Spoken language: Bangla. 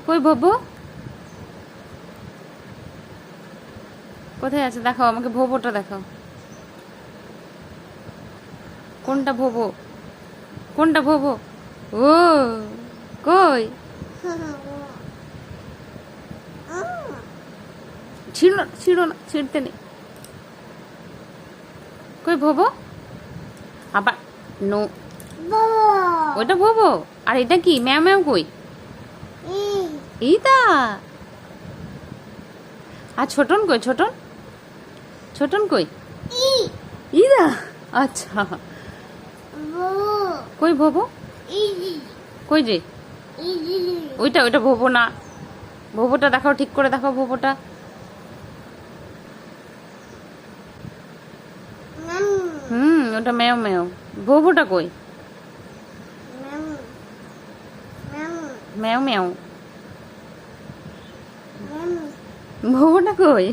কই ভোবো? কোথায় আছে দেখাও আমাকে, ভোবোটা দেখাও। কোনটা ভোবো? কোনটা ভোবো? ও কই? ছিড়ো না, ছিড়ো না, ছিড়তে নেই। কই ভোবো? আবার নো, ওইটা ভোবো। আর এটা কি ম্যাও ম্যাও? কই এইটা? আর ছোটন কই? ছোটন, ছোটন কই? ইদা, আচ্ছা। কই ভোবো? কই যে? ওইটা, ওইটা ভোবো না। ভোবোটা দেখাও, ঠিক করে দেখাও ভোবোটা। ওটা ম্যাও ম্যাও। ভোবোটা কই? ম্যাও ম্যাও। ভোবোটা কই?